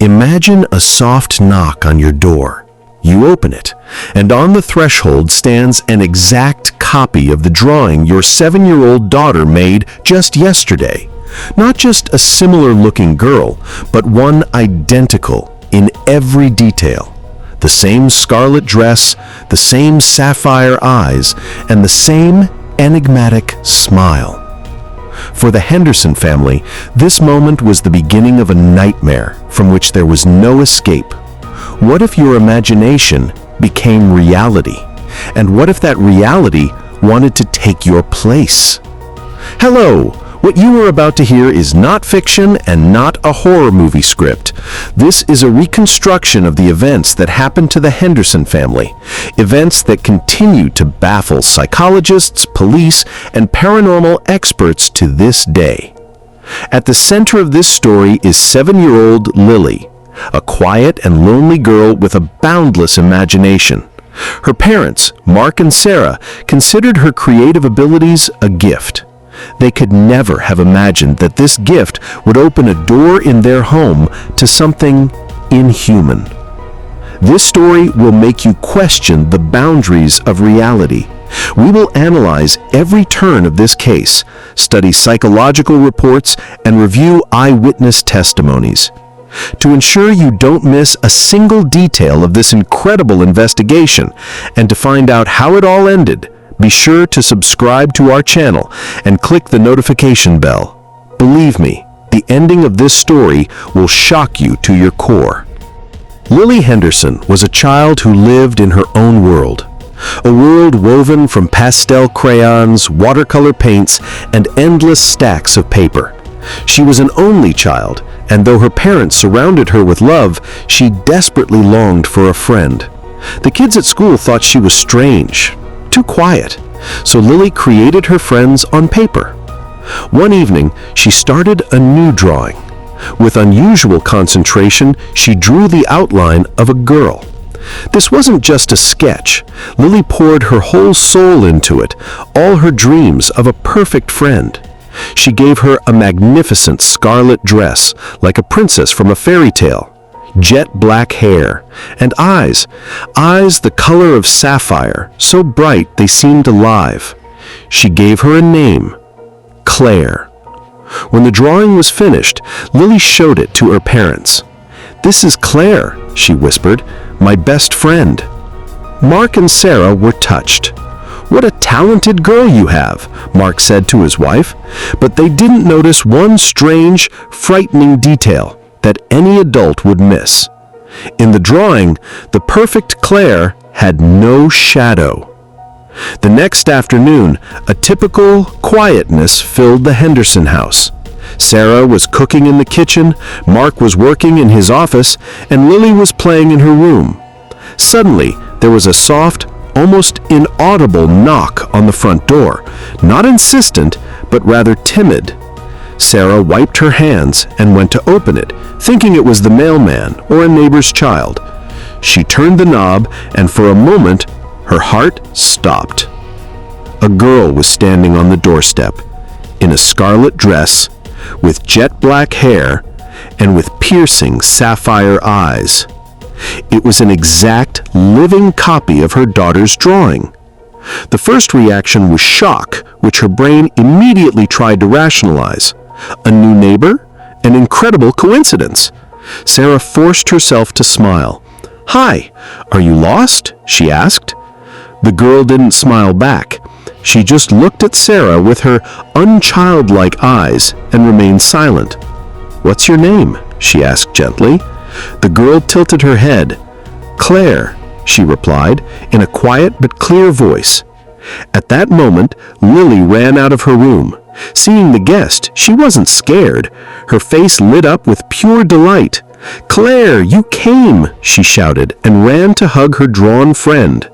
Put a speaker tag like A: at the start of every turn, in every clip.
A: Imagine a soft knock on your door. You open it, and on the threshold stands an exact copy of the drawing your 7-year-old daughter made just yesterday. Not just a similar-looking girl, but one identical in every detail. The same scarlet dress, the same sapphire eyes, and the same enigmatic smile. For the Henderson family, this moment was the beginning of a nightmare from which there was no escape. What if your imagination became reality? And what if that reality wanted to take your place? Hello! What you are about to hear is not fiction and not a horror movie script. This is a reconstruction of the events that happened to the Henderson family, events that continue to baffle psychologists, police, and paranormal experts to this day. At the center of this story is 7-year-old Lily, a quiet and lonely girl with a boundless imagination. Her parents, Mark and Sarah, considered her creative abilities a gift. They could never have imagined that this gift would open a door in their home to something inhuman. This story will make you question the boundaries of reality. We will analyze every turn of this case, study psychological reports, and review eyewitness testimonies. To ensure you don't miss a single detail of this incredible investigation, and to find out how it all ended, be sure to subscribe to our channel and click the notification bell. Believe me, the ending of this story will shock you to your core. Lily Henderson was a child who lived in her own world. A world woven from pastel crayons, watercolor paints, and endless stacks of paper. She was an only child, and though her parents surrounded her with love, she desperately longed for a friend. The kids at school thought she was strange, too quiet, so Lily created her friends on paper. One evening, she started a new drawing. With unusual concentration, she drew the outline of a girl. This wasn't just a sketch. Lily poured her whole soul into it, all her dreams of a perfect friend. She gave her a magnificent scarlet dress, like a princess from a fairy tale, jet black hair, and eyes the color of sapphire, so bright they seemed alive. She gave her a name, Claire. When the drawing was finished, Lily showed it to her parents. "This is Claire," she whispered, "my best friend." Mark and Sarah were touched. "What a talented girl you have," Mark said to his wife, but they didn't notice one strange, frightening detail that any adult would miss. In the drawing, the perfect Claire had no shadow. The next afternoon, a typical quietness filled the Henderson house. Sarah was cooking in the kitchen, Mark was working in his office, and Lily was playing in her room. Suddenly, there was a soft, almost inaudible knock on the front door, not insistent, but rather timid. Sarah wiped her hands and went to open it, thinking it was the mailman or a neighbor's child. She turned the knob, and for a moment, her heart stopped. A girl was standing on the doorstep, in a scarlet dress, with jet black hair, and with piercing sapphire eyes. It was an exact, living copy of her daughter's drawing. The first reaction was shock, which her brain immediately tried to rationalize. A new neighbor? An incredible coincidence. Sarah forced herself to smile. "Hi, are you lost?" she asked. The girl didn't smile back. She just looked at Sarah with her unchildlike eyes and remained silent. "What's your name?" she asked gently. The girl tilted her head. "Claire," she replied in a quiet but clear voice. At that moment, Lily ran out of her room. Seeing the guest, she wasn't scared. Her face lit up with pure delight. "Claire, you came!" she shouted, and ran to hug her drawn friend.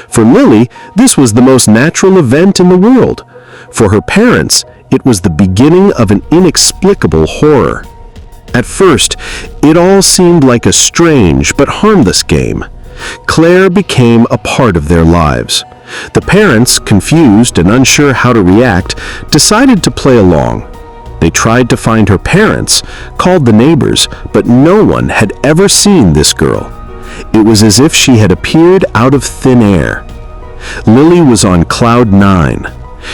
A: For Lily, this was the most natural event in the world. For her parents, it was the beginning of an inexplicable horror. At first, it all seemed like a strange but harmless game. Claire became a part of their lives. The parents, confused and unsure how to react, decided to play along. They tried to find her parents, called the neighbors, but no one had ever seen this girl. It was as if she had appeared out of thin air. Lily was on cloud 9.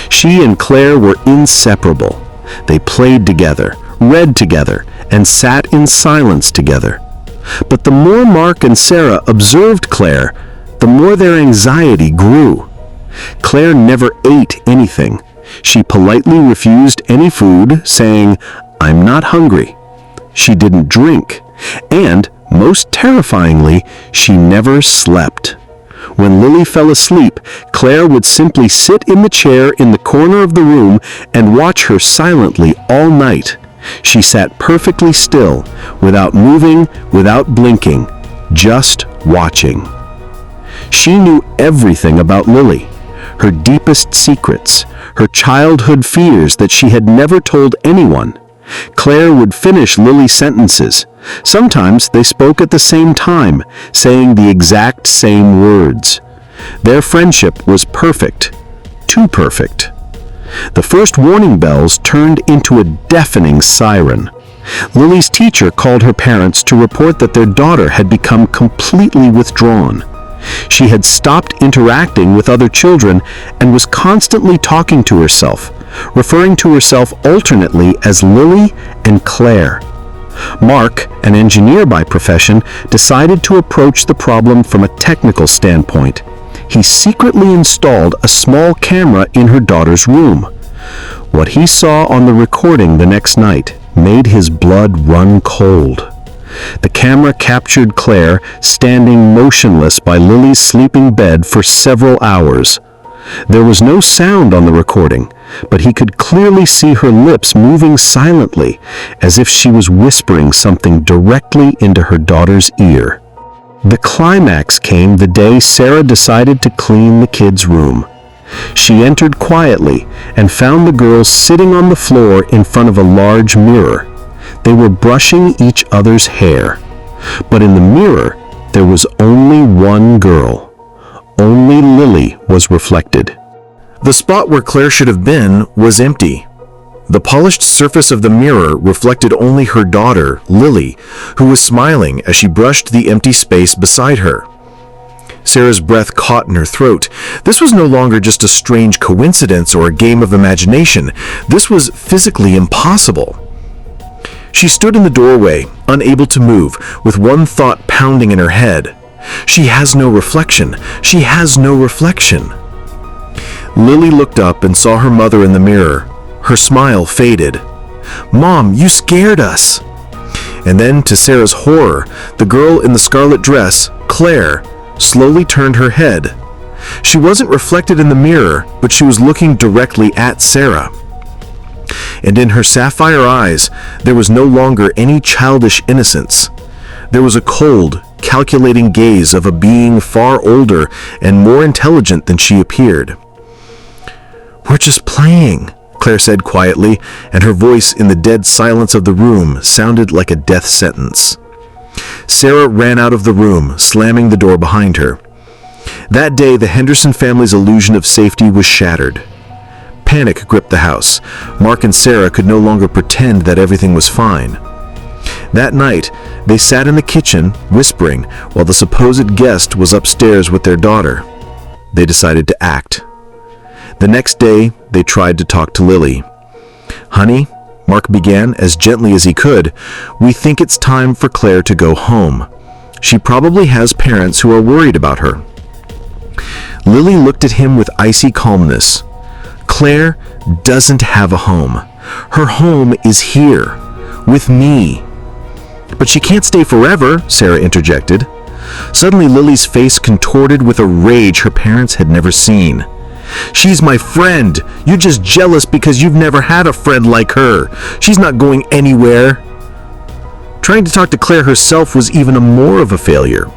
A: She and Claire were inseparable. They played together, read together, and sat in silence together. But the more Mark and Sarah observed Claire, the more their anxiety grew. Claire never ate anything. She politely refused any food, saying, "I'm not hungry." She didn't drink, and, most terrifyingly, she never slept. When Lily fell asleep, Claire would simply sit in the chair in the corner of the room and watch her silently all night. She sat perfectly still, without moving, without blinking, just watching. She knew everything about Lily, her deepest secrets, her childhood fears that she had never told anyone. Claire would finish Lily's sentences. Sometimes they spoke at the same time, saying the exact same words. Their friendship was perfect, too perfect. The first warning bells turned into a deafening siren. Lily's teacher called her parents to report that their daughter had become completely withdrawn. She had stopped interacting with other children and was constantly talking to herself, referring to herself alternately as Lily and Claire. Mark, an engineer by profession, decided to approach the problem from a technical standpoint. He secretly installed a small camera in her daughter's room. What he saw on the recording the next night made his blood run cold. The camera captured Claire standing motionless by Lily's sleeping bed for several hours. There was no sound on the recording, but he could clearly see her lips moving silently, as if she was whispering something directly into her daughter's ear. The climax came the day Sarah decided to clean the kids' room. She entered quietly and found the girls sitting on the floor in front of a large mirror. They were brushing each other's hair. But in the mirror, there was only one girl. Only Lily was reflected. The spot where Claire should have been was empty. The polished surface of the mirror reflected only her daughter, Lily, who was smiling as she brushed the empty space beside her. Sarah's breath caught in her throat. This was no longer just a strange coincidence or a game of imagination. This was physically impossible. She stood in the doorway, unable to move, with one thought pounding in her head. She has no reflection. She has no reflection. Lily looked up and saw her mother in the mirror. Her smile faded. "Mom, you scared us." And then, to Sarah's horror, the girl in the scarlet dress, Claire, slowly turned her head. She wasn't reflected in the mirror, but she was looking directly at Sarah. And in her sapphire eyes, there was no longer any childish innocence. There was a cold, calculating gaze of a being far older and more intelligent than she appeared. "We're just playing," Claire said quietly, and her voice in the dead silence of the room sounded like a death sentence. Sarah ran out of the room, slamming the door behind her. That day, the Henderson family's illusion of safety was shattered. Panic gripped the house. Mark and Sarah could no longer pretend that everything was fine. That night, they sat in the kitchen, whispering, while the supposed guest was upstairs with their daughter. They decided to act. The next day, they tried to talk to Lily. "Honey," Mark began as gently as he could, "we think it's time for Claire to go home. She probably has parents who are worried about her." Lily looked at him with icy calmness. "Claire doesn't have a home. Her home is here, with me." "But she can't stay forever," Sarah interjected. Suddenly, Lily's face contorted with a rage her parents had never seen. "She's my friend. You're just jealous because you've never had a friend like her. She's not going anywhere." Trying to talk to Claire herself was even more of a failure.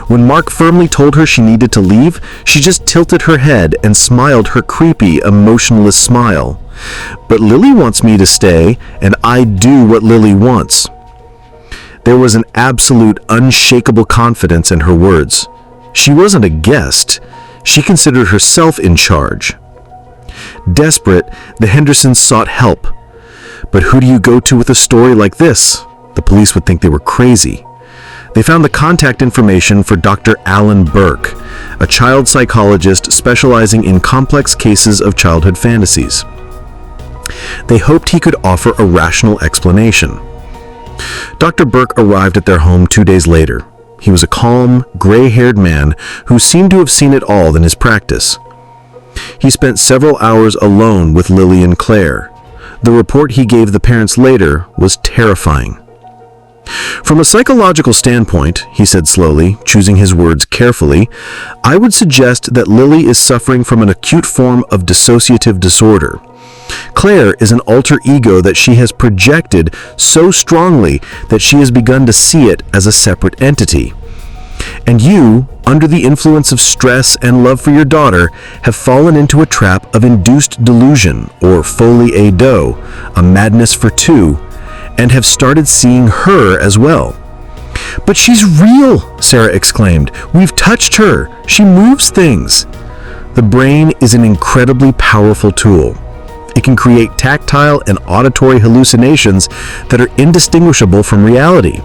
A: When Mark firmly told her she needed to leave, she just tilted her head and smiled her creepy, emotionless smile. "But Lily wants me to stay, and I do what Lily wants." There was an absolute, unshakable confidence in her words. She wasn't a guest. She considered herself in charge. Desperate, the Hendersons sought help. But who do you go to with a story like this? The police would think they were crazy. They found the contact information for Dr. Alan Burke, a child psychologist specializing in complex cases of childhood fantasies. They hoped he could offer a rational explanation. Dr. Burke arrived at their home 2 days later. He was a calm, gray-haired man who seemed to have seen it all in his practice. He spent several hours alone with Lily and Claire. The report he gave the parents later was terrifying. From a psychological standpoint, he said slowly, choosing his words carefully, I would suggest that Lily is suffering from an acute form of dissociative disorder. Claire is an alter ego that she has projected so strongly that she has begun to see it as a separate entity. And you, under the influence of stress and love for your daughter, have fallen into a trap of induced delusion, or folie à deux, a madness for two, and have started seeing her as well. But she's real, Sarah exclaimed. We've touched her. She moves things. The brain is an incredibly powerful tool. It can create tactile and auditory hallucinations that are indistinguishable from reality.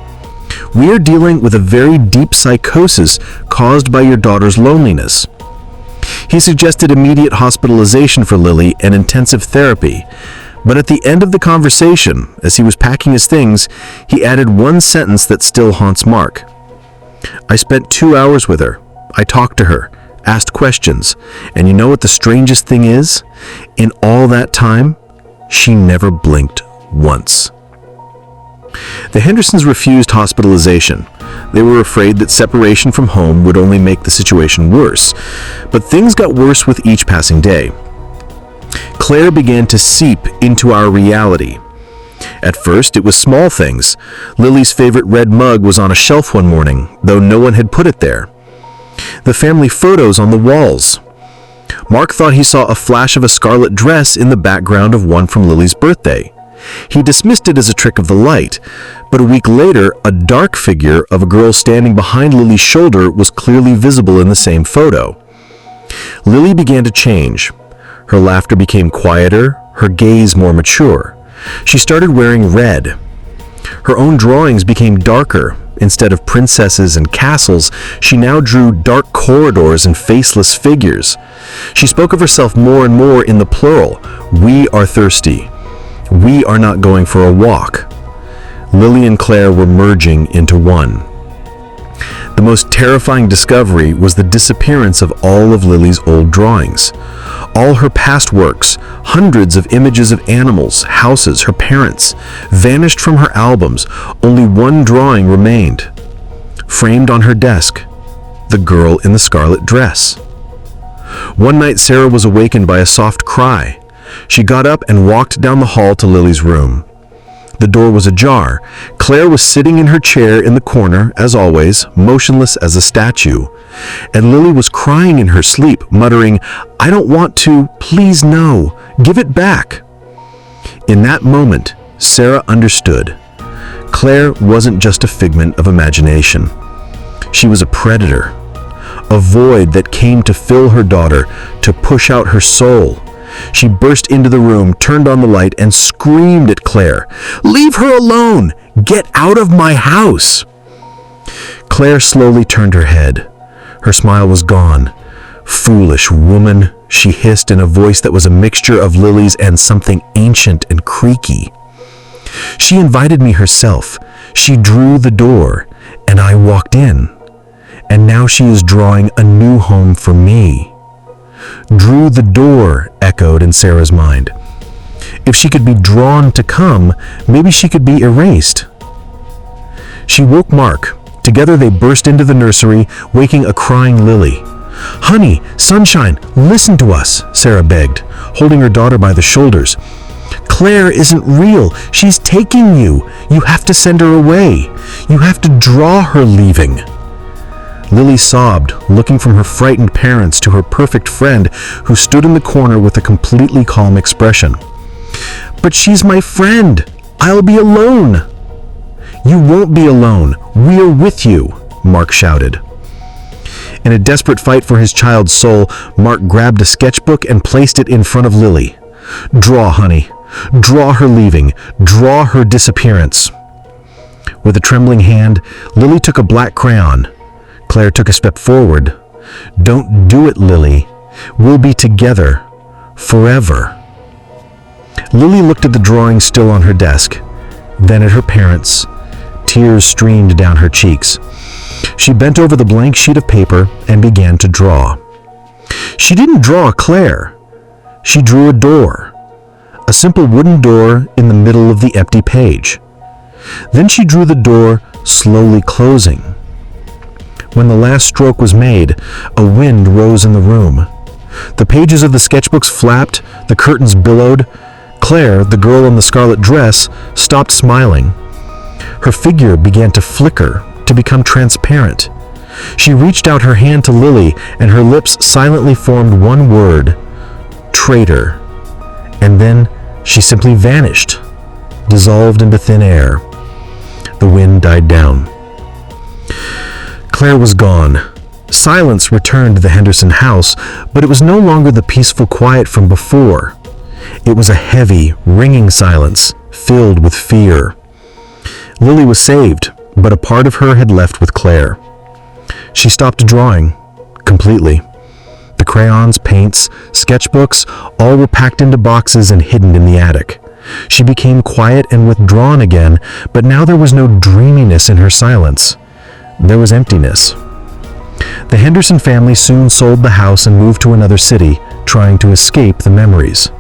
A: We are dealing with a very deep psychosis caused by your daughter's loneliness. He suggested immediate hospitalization for Lily and intensive therapy, but at the end of the conversation, as he was packing his things, he added one sentence that still haunts Mark. I spent 2 hours with her. I talked to her, asked questions, and you know what the strangest thing is? In all that time, she never blinked once. The Hendersons refused hospitalization. They were afraid that separation from home would only make the situation worse, but things got worse with each passing day. Claire began to seep into our reality. At first, it was small things. Lily's favorite red mug was on a shelf one morning, though no one had put it there. The family photos on the walls. Mark thought he saw a flash of a scarlet dress in the background of one from Lily's birthday. He dismissed it as a trick of the light, but a week later, a dark figure of a girl standing behind Lily's shoulder was clearly visible in the same photo. Lily began to change. Her laughter became quieter, her gaze more mature. She started wearing red. Her own drawings became darker. Instead of princesses and castles, she now drew dark corridors and faceless figures. She spoke of herself more and more in the plural. We are thirsty. We are not going for a walk. Lily and Claire were merging into one. The most terrifying discovery was the disappearance of all of Lily's old drawings. All her past works, hundreds of images of animals, houses, her parents, vanished from her albums. Only one drawing remained. Framed on her desk, the girl in the scarlet dress. One night Sarah was awakened by a soft cry. She got up and walked down the hall to Lily's room. The door was ajar. Claire was sitting in her chair in the corner, as always, motionless as a statue. And Lily was crying in her sleep, muttering, I don't want to, please no, give it back. In that moment, Sarah understood. Claire wasn't just a figment of imagination. She was a predator, a void that came to fill her daughter, to push out her soul. She burst into the room, turned on the light, and screamed at Claire, Leave her alone! Get out of my house! Claire slowly turned her head. Her smile was gone. Foolish woman, she hissed in a voice that was a mixture of Lily's and something ancient and creaky. She invited me herself. She drew the door, and I walked in. And now she is drawing a new home for me. Drew the door, echoed in Sarah's mind. If she could be drawn to come, maybe she could be erased. She woke Mark. Together they burst into the nursery, waking a crying Lily. Honey, sunshine, listen to us, Sarah begged, holding her daughter by the shoulders. Claire isn't real. She's taking you. You have to send her away. You have to draw her leaving. Lily sobbed, looking from her frightened parents to her perfect friend who stood in the corner with a completely calm expression. But she's my friend. I'll be alone. You won't be alone. We're with you, Mark shouted. In a desperate fight for his child's soul, Mark grabbed a sketchbook and placed it in front of Lily. Draw, honey. Draw her leaving. Draw her disappearance. With a trembling hand, Lily took a black crayon. Claire took a step forward. Don't do it, Lily. We'll be together. Forever. Lily looked at the drawing still on her desk, then at her parents. Tears streamed down her cheeks. She bent over the blank sheet of paper and began to draw. She didn't draw Claire. She drew a door. A simple wooden door in the middle of the empty page. Then she drew the door slowly closing. When the last stroke was made, a wind rose in the room. The pages of the sketchbooks flapped, the curtains billowed. Claire, the girl in the scarlet dress, stopped smiling. Her figure began to flicker, to become transparent. She reached out her hand to Lily, and her lips silently formed one word: traitor. And then she simply vanished, dissolved into thin air. The wind died down. Claire was gone. Silence returned to the Henderson house, but it was no longer the peaceful quiet from before. It was a heavy, ringing silence, filled with fear. Lily was saved, but a part of her had left with Claire. She stopped drawing, completely. The crayons, paints, sketchbooks, all were packed into boxes and hidden in the attic. She became quiet and withdrawn again, but now there was no dreaminess in her silence. There was emptiness. The Henderson family soon sold the house and moved to another city, trying to escape the memories.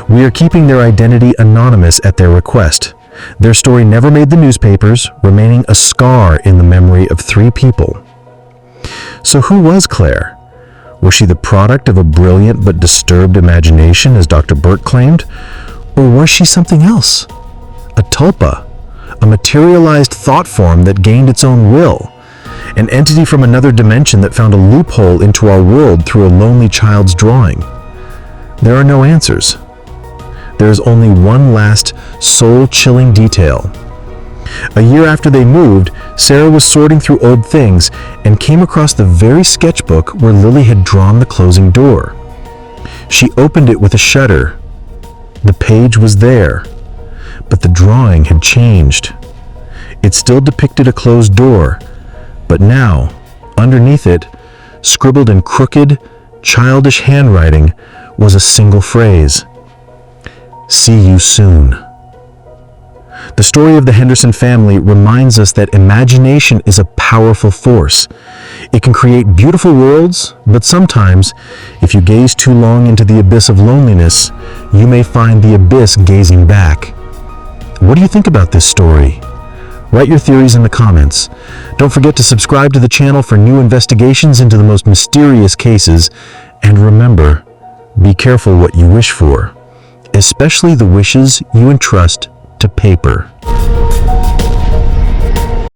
A: We are keeping their identity anonymous at their request. Their story never made the newspapers, remaining a scar in the memory of 3 people. So who was Claire? Was she the product of a brilliant but disturbed imagination, as Dr. Burke claimed? Or was she something else? A tulpa, a materialized thought form that gained its own will, an entity from another dimension that found a loophole into our world through a lonely child's drawing? There are no answers. There is only one last soul-chilling detail. A year after they moved, Sarah was sorting through old things and came across the very sketchbook where Lily had drawn the closing door. She opened it with a shudder. The page was there, but the drawing had changed. It still depicted a closed door, but now, underneath it, scribbled in crooked, childish handwriting, was a single phrase: "See you soon." The story of the Henderson family reminds us that imagination is a powerful force. It can create beautiful worlds, but sometimes, if you gaze too long into the abyss of loneliness, you may find the abyss gazing back. What do you think about this story? Write your theories in the comments. Don't forget to subscribe to the channel for new investigations into the most mysterious cases, and remember, be careful what you wish for, especially the wishes you entrust to paper.